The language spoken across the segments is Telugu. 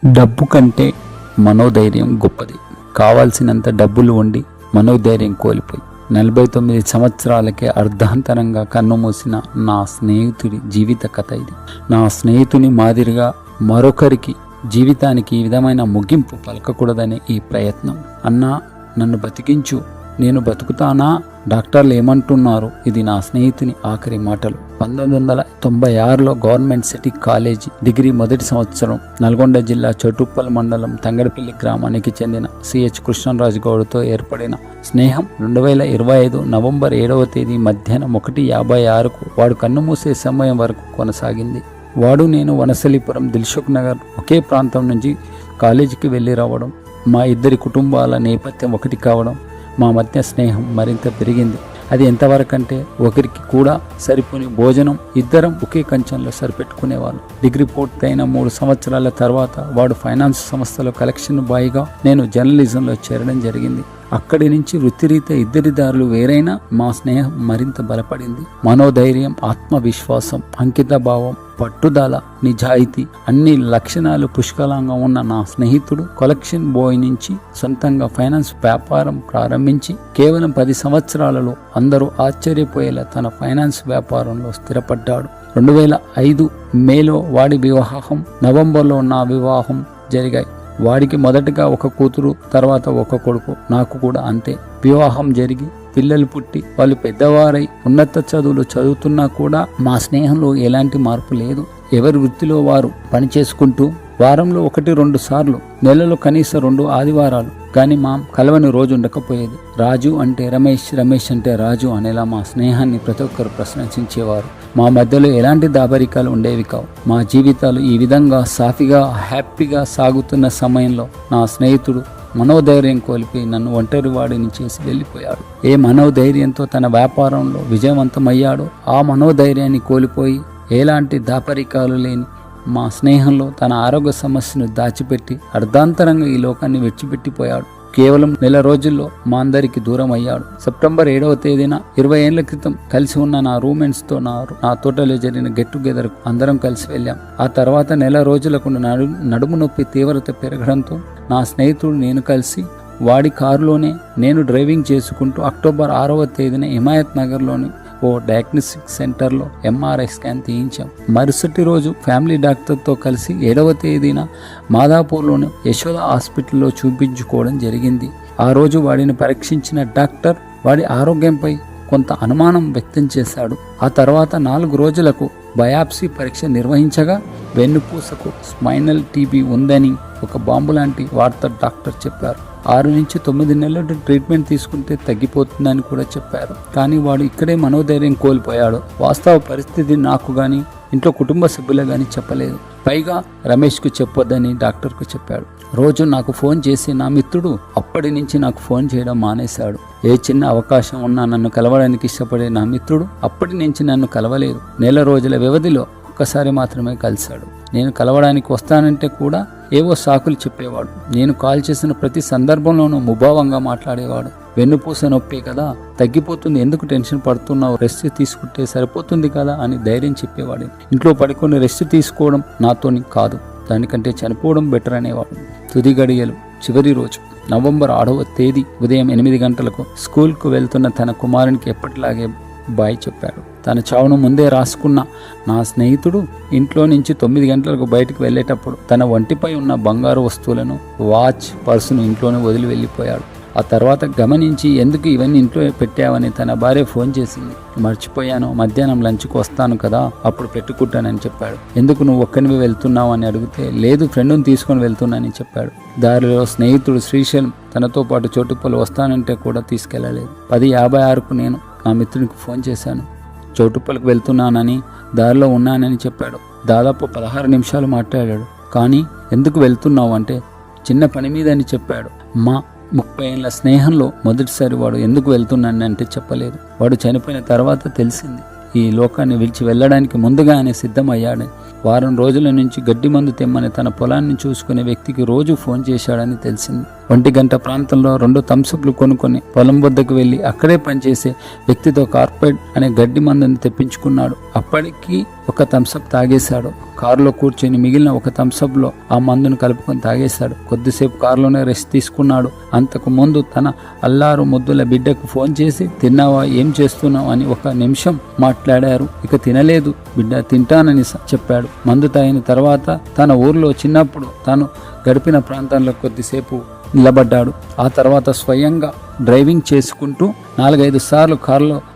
డబ్బు కంటే మనోధైర్యం గొప్పది. కావాల్సినంత డబ్బులు ఉండి మనోధైర్యం కోల్పోయి 49 సంవత్సరాలకే అర్ధాంతరంగా కన్నుమూసిన నా స్నేహితుడి జీవిత కథ ఇది. నా స్నేహితుని మాదిరిగా మరొకరికి జీవితానికి ఈ విధమైన ముగింపు పలకకూడదనే ఈ ప్రయత్నం. అన్నా, నన్ను బతికించు, నేను బతుకుతానా? డాక్టర్లు ఏమంటున్నారు? ఇది నా స్నేహితుని ఆఖరి మాటలు. 1996లో గవర్నమెంట్ సిటీ కాలేజీ డిగ్రీ మొదటి సంవత్సరం నల్గొండ జిల్లా చోటుప్పల్ మండలం తంగడపల్లి గ్రామానికి చెందిన సిహెచ్ కృష్ణరాజు గౌడ్తో ఏర్పడిన స్నేహం 2025 నవంబర్ 7వ తేదీ మధ్యాహ్నం 1:56కు వాడు కన్నుమూసే సమయం వరకు కొనసాగింది. వాడు నేను వనసలిపురం దిల్సుఖ్ నగర్ ఒకే ప్రాంతం నుంచి కాలేజీకి వెళ్ళి రావడం, మా ఇద్దరి కుటుంబాల నేపథ్యం ఒకటి కావడం, మా మధ్య స్నేహం మరింత పెరిగింది. అది ఎంతవరకంటే ఒకరికి కూడా సరిపోని భోజనం ఇద్దరం ఒకే కంచంలో సరిపెట్టుకునేవాళ్ళు. డిగ్రీ పూర్తయిన 3 సంవత్సరాల తర్వాత వాడు ఫైనాన్స్ సంస్థలో కలెక్షన్ బాయ్గా, నేను జర్నలిజంలో చేరడం జరిగింది. అక్కడి నుంచి వృత్తిరీత్యా ఇద్దరి దారులు వేరైనా మా స్నేహం మరింత బలపడింది. మనోధైర్యం, ఆత్మవిశ్వాసం, అంకిత భావం, పట్టుదల, నిజాయితీ అన్ని లక్షణాలు పుష్కలంగా ఉన్న నా స్నేహితుడు కలెక్షన్ బాయ్ నుంచి సొంతంగా ఫైనాన్స్ వ్యాపారం ప్రారంభించి కేవలం 10 సంవత్సరాలలో అందరూ ఆశ్చర్యపోయేలా తన ఫైనాన్స్ వ్యాపారంలో స్థిరపడ్డాడు. 2005 మేలో వాడి వివాహం, నవంబర్లో నా వివాహం జరిగాయి. వాడికి మొదటగా ఒక కూతురు, తర్వాత ఒక కొడుకు. నాకు కూడా అంతే. వివాహం జరిగి పిల్లలు పుట్టి వాళ్ళు పెద్దవారై ఉన్నత చదువులు చదువుతున్నా కూడా మా స్నేహంలో ఎలాంటి మార్పు లేదు. ఎవరి వృత్తిలో వారు పనిచేసుకుంటూ వారంలో 1-2 సార్లు, నెలలో కనీసం 2 ఆదివారాలు కానీ మా కలవని రోజు ఉండకపోయేది. రాజు అంటే రమేష్, రమేష్ అంటే రాజు అనేలా మా స్నేహాన్ని ప్రతి ఒక్కరు ప్రశంసించేవారు. మా మధ్యలో ఎలాంటి దాబరికాలు ఉండేవి కావు. మా జీవితాలు ఈ విధంగా సాఫీగా హ్యాపీగా సాగుతున్న సమయంలో నా స్నేహితుడు మనోధైర్యం కోల్పోయి నన్ను ఒంటరివాడిని చేసి వెళ్ళిపోయాడు. ఏ మనోధైర్యంతో తన వ్యాపారంలో విజయవంతమయ్యాడో ఆ మనోధైర్యాన్ని కోల్పోయి ఎలాంటి దాపరికాలు లేని మా స్నేహంలో తన ఆరోగ్య సమస్యను దాచిపెట్టి అర్ధాంతరంగా ఈ లోకాన్ని విడిచిపెట్టిపోయాడు. కేవలం నెల రోజుల్లో మా అందరికి దూరం అయ్యాడు. సెప్టెంబర్ 7వ తేదీన 20 ఏళ్ల క్రితం కలిసి ఉన్న నా రూమ్మేట్స్తో నా తోటలో జరిగిన గెట్ టుగెదర్ అందరం కలిసి వెళ్ళాం. ఆ తర్వాత నెల రోజులకు నడుము నొప్పి తీవ్రత పెరగడంతో నా స్నేహితుడు నేను కలిసి వాడి కారులోనే నేను డ్రైవింగ్ చేసుకుంటూ అక్టోబర్ 6వ తేదీన హిమాయత్ నగర్లోని ఓ డయాగ్నోస్టిక్ సెంటర్లో MRI స్కాన్ తీయించాం. మరుసటి రోజు ఫ్యామిలీ డాక్టర్తో కలిసి 7వ తేదీన మాదాపూర్లోని యశోద హాస్పిటల్లో చూపించుకోవడం జరిగింది. ఆ రోజు వాడిని పరీక్షించిన డాక్టర్ వాడి ఆరోగ్యంపై కొంత అనుమానం వ్యక్తం చేశాడు. ఆ తర్వాత 4 రోజులకు బయాప్సీ పరీక్ష నిర్వహించగా వెన్నుపూసకు స్పైనల్ టీబీ ఉందని ఒక బాంబు లాంటి వార్త డాక్టర్ చెప్పారు. 6 నుంచి 9 నెలలు ట్రీట్మెంట్ తీసుకుంటే తగ్గిపోతుందని కూడా చెప్పారు. కానీ వాడు ఇక్కడే మనోధైర్యం కోల్పోయాడు. వాస్తవ పరిస్థితి నాకు కానీ ఇంట్లో కుటుంబ సభ్యులు కానీ చెప్పలేదు. పైగా రమేష్కు చెప్పొద్దని డాక్టర్కు చెప్పాడు. రోజు నాకు ఫోన్ చేసి నా మిత్రుడు అప్పటి నుంచి నాకు ఫోన్ చేయడం మానేశాడు. ఏ చిన్న అవకాశం ఉన్నా నన్ను కలవడానికి ఇష్టపడే నా మిత్రుడు అప్పటి నుంచి నన్ను కలవలేదు. నెల రోజుల వ్యవధిలో ఒక్కసారి మాత్రమే కలిశాడు. నేను కలవడానికి వస్తానంటే కూడా ఏవో సాకులు చెప్పేవాడు. నేను కాల్ చేసిన ప్రతి సందర్భంలోనూ ముభావంగా మాట్లాడేవాడు. వెన్నుపూస నొప్పి కదా, తగ్గిపోతుంది, ఎందుకు టెన్షన్ పడుతున్నావు, రెస్ట్ తీసుకుంటే సరిపోతుంది కదా అని ధైర్యం చెప్పేవాడు. ఇంట్లో పడుకొని రెస్ట్ తీసుకోవడం నాతోని కాదు, దానికంటే చనిపోవడం బెటర్ అనేవాడు. తుది గడియలు చివరి రోజు నవంబర్ 6వ తేదీ ఉదయం 8 గంటలకు స్కూల్కు వెళ్తున్న తన కుమారునికి ఎప్పటిలాగే బాయ్ చెప్పాడు. తన చావును ముందే రాసుకున్న నా స్నేహితుడు ఇంట్లో నుంచి 9 గంటలకు బయటకు వెళ్ళేటప్పుడు తన ఒంటిపై ఉన్న బంగారు వస్తువులను, వాచ్, పర్సును ఇంట్లోనే వదిలి వెళ్ళిపోయాడు. ఆ తర్వాత గమనించి ఎందుకు ఇవన్నీ ఇంట్లో పెట్టావని తన భార్య ఫోన్ చేసింది. మర్చిపోయాను, మధ్యాహ్నం లంచ్కి వస్తాను కదా, అప్పుడు పెట్టుకుంటానని చెప్పాడు. ఎందుకు నువ్వు ఒక్కనివి వెళ్తున్నావు అని అడిగితే లేదు, ఫ్రెండ్ని తీసుకొని వెళ్తున్నానని చెప్పాడు. దారిలో స్నేహితుడు శ్రీశైలం తనతో పాటు చోటుప్పలు వస్తానంటే కూడా తీసుకెళ్లలేదు. 10:56కు నేను నా మిత్రునికి ఫోన్ చేశాను. చోటుప్పలకు వెళ్తున్నానని, దారిలో ఉన్నానని చెప్పాడు. దాదాపు 16 నిమిషాలు మాట్లాడాడు. కానీ ఎందుకు వెళ్తున్నావు అంటే చిన్న పని మీద అని చెప్పాడు. మా 30 ఏళ్ల స్నేహంలో మొదటిసారి వాడు ఎందుకు వెళ్తున్నానంటే చెప్పలేదు. వాడు చనిపోయిన తర్వాత తెలిసింది. ఈ లోకాన్ని విడిచి వెళ్ళడానికి ముందుగా ఆయన సిద్ధమయ్యాడని. వారం రోజుల నుంచి గడ్డి మందు తెమ్మని తన పొలాన్ని చూసుకునే వ్యక్తికి రోజు ఫోన్ చేశాడని తెలిసింది. 1 గంట ప్రాంతంలో 2 థమ్సప్లు కొనుక్కొని పొలం వద్దకు వెళ్లి అక్కడే పనిచేసే వ్యక్తితో కార్పొరేట్ అనే గడ్డి మందుని తెప్పించుకున్నాడు. అప్పటికి ఒక థమ్సప్ తాగేశాడు. కారులో కూర్చొని మిగిలిన ఒక థమ్సప్లో ఆ మందును కలుపుకొని తాగేశాడు. కొద్దిసేపు కారులోనే రెస్ట్ తీసుకున్నాడు. అంతకు ముందు తన అల్లారు ముద్దుల బిడ్డకు ఫోన్ చేసి తిన్నావా, ఏం చేస్తున్నావు అని 1 నిమిషం మాట్లాడారు. ఇక తినలేదు బిడ్డ, తింటానని చెప్పాడు. మందు తాగిన తర్వాత తన ఊర్లో చిన్నప్పుడు తాను గడిపిన ప్రాంతంలో కొద్దిసేపు నిలబడ్డాడు. ఆ తర్వాత స్వయంగా డ్రైవింగ్ చేసుకుంటూ 4-5 సార్లు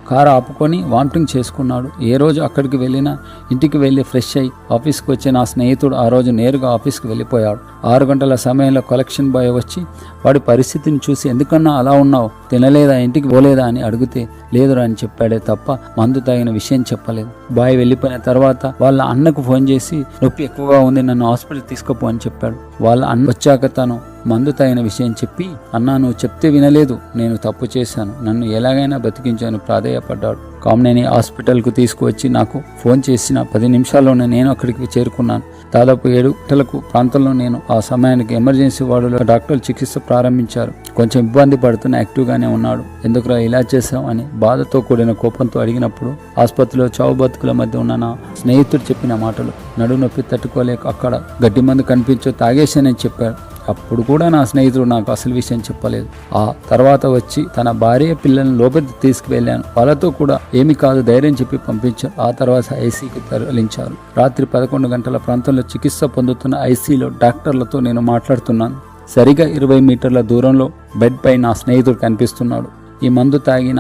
కారు ఆపుకొని వామిటింగ్ చేసుకున్నాడు. ఏ రోజు అక్కడికి వెళ్ళినా ఇంటికి వెళ్ళి ఫ్రెష్ అయ్యి ఆఫీస్కి వచ్చే నా స్నేహితుడు ఆ రోజు నేరుగా ఆఫీస్కి వెళ్ళిపోయాడు. 6 గంటల సమయంలో కలెక్షన్ బాయ్ వచ్చి వాడి పరిస్థితిని చూసి ఎందుకన్నా అలా ఉన్నావు, తినలేదా, ఇంటికి పోలేదా అని అడిగితే లేదురా అని చెప్పాడే తప్ప మందు తాగిన విషయం చెప్పలేదు. బాయ్ వెళ్ళిపోయిన తర్వాత వాళ్ళ అన్నకు ఫోన్ చేసి నొప్పి ఎక్కువగా ఉంది, నన్ను హాస్పిటల్ తీసుకుపో అని చెప్పాడు. వాళ్ళ అన్న వచ్చాక తను మందు తాగిన విషయం చెప్పి, అన్నా నువ్వు చెప్తే వినలేదు, నేను తప్పు చేశాను, నన్ను ఎలాగైనా బ్రతికించాను ప్రాధేయపడ్డాడు. కామినేని హాస్పిటల్కు తీసుకువచ్చి నాకు ఫోన్ చేసిన 10 నిమిషాల్లోనే నేను అక్కడికి చేరుకున్నాను. దాదాపు 7 గంటలకు ప్రాంతంలో నేను ఆ సమయానికి ఎమర్జెన్సీ వార్డులో డాక్టర్లు చికిత్స ప్రారంభించారు. కొంచెం ఇబ్బంది పడుతున్న యాక్టివ్గానే ఉన్నాడు. ఎందుకురా ఇలా చేశాం అని బాధతో కూడిన కోపంతో అడిగినప్పుడు ఆసుపత్రిలో చావు బతుకుల మధ్య ఉన్న నా స్నేహితుడు చెప్పిన మాటలు, నడు నొప్పి తట్టుకోలేక అక్కడ గడ్డి మందు కనిపించో తాగేశానని చెప్పాడు. అప్పుడు కూడా నా స్నేహితుడు నాకు అసలు విషయం చెప్పలేదు. ఆ తర్వాత వచ్చి తన భార్య పిల్లల్ని లోపలికి తీసుకువెళ్ళాను. వాళ్ళతో కూడా ఏమి కాదు ధైర్యం చెప్పి పంపించారు. ఆ తర్వాత ఐసీకి తరలించారు. రాత్రి 11 గంటల ప్రాంతంలో చికిత్స పొందుతున్న ఐసీలో డాక్టర్లతో నేను మాట్లాడుతున్నాను. సరిగా 20 మీటర్ల దూరంలో బెడ్ పై నా స్నేహితుడు కనిపిస్తున్నాడు. ఈ మందు తాగిన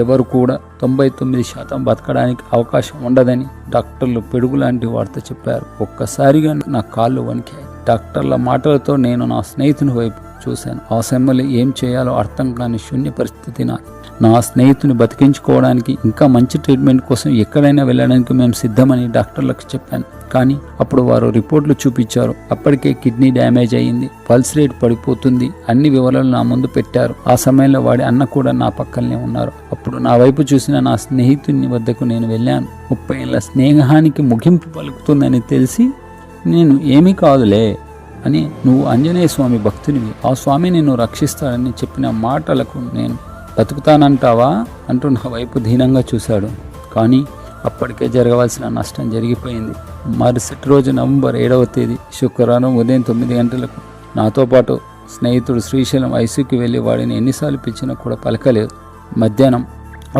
ఎవరు కూడా 99% బతకడానికి అవకాశం ఉండదని డాక్టర్లు పిడుగు లాంటి వార్త చెప్పారు. ఒక్కసారిగా నా కాళ్ళు వణికాయి. డాక్టర్ల మాటలతో నేను నా స్నేహితుని వైపు చూశాను. ఆ సమయంలో ఏం చేయాలో అర్థం కాని శూన్య పరిస్థితి నా స్నేహితుని బతికించుకోవడానికి ఇంకా మంచి ట్రీట్మెంట్ కోసం ఎక్కడైనా వెళ్ళడానికి మేము సిద్ధమని డాక్టర్లకు చెప్పాను. కానీ అప్పుడు వారు రిపోర్ట్లు చూపించారు. అప్పటికే కిడ్నీ డ్యామేజ్ అయ్యింది, పల్స్ రేట్ పడిపోతుంది, అన్ని వివరాలు నా ముందు పెట్టారు. ఆ సమయంలో వాడి అన్న కూడా నా పక్కనే ఉన్నారు. అప్పుడు నా వైపు చూసిన నా స్నేహితుని వద్దకు నేను వెళ్ళాను. 30 ఏళ్ల స్నేహానికి ముగింపు పలుకుతుందని తెలిసి నేను ఏమీ కాదులే అని, నువ్వు ఆంజనేయ స్వామి భక్తునివి, ఆ స్వామి నిన్ను రక్షిస్తాడని చెప్పిన మాటలకు నేను బతుకుతానంటావా అంటూ నా వైపు దీనంగా చూశాడు. కానీ అప్పటికే జరగవలసిన నష్టం జరిగిపోయింది. మరుసటి రోజు నవంబర్ 7వ తేదీ శుక్రవారం ఉదయం 9 గంటలకు నాతో పాటు స్నేహితుడు శ్రీశైలం ఐసీకి వెళ్ళి వాడిని ఎన్నిసార్లు పిలిచినా కూడా పలకలేదు. మధ్యాహ్నం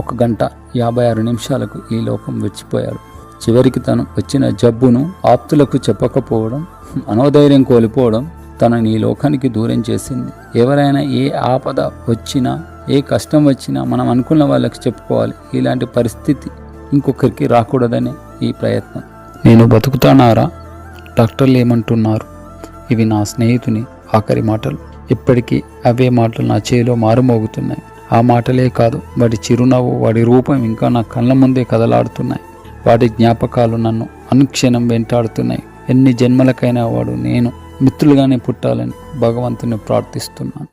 1 గంట 56 నిమిషాలకు ఈ లోకం విడిచిపోయాడు. చివరికి తను వచ్చిన జబ్బును ఆప్తులకు చెప్పకపోవడం, మనోధైర్యం కోల్పోవడం తనని ఈ లోకానికి దూరం చేసింది. ఎవరైనా ఏ ఆపద వచ్చినా, ఏ కష్టం వచ్చినా మనం అనుకున్న వాళ్ళకి చెప్పుకోవాలి. ఇలాంటి పరిస్థితి ఇంకొకరికి రాకూడదనే ఈ ప్రయత్నం. నేను బతుకుతానారా? డాక్టర్లు ఏమంటున్నారు? ఇవి నా స్నేహితుని ఆఖరి మాటలు. ఇప్పటికీ అవే మాటలు నా చేతిలో మారుమోగుతున్నాయి. ఆ మాటలే కాదు, వాడి చిరునవ్వు, వాడి రూపం ఇంకా నా కళ్ళ ముందే కదలాడుతున్నాయి. వాడి జ్ఞాపకాలు నన్ను అనుక్షణం వెంటాడుతున్నాయి. ఎన్ని జన్మలకైనా వాడు నేను మిత్రులుగానే పుట్టాలని భగవంతుని ప్రార్థిస్తున్నాను.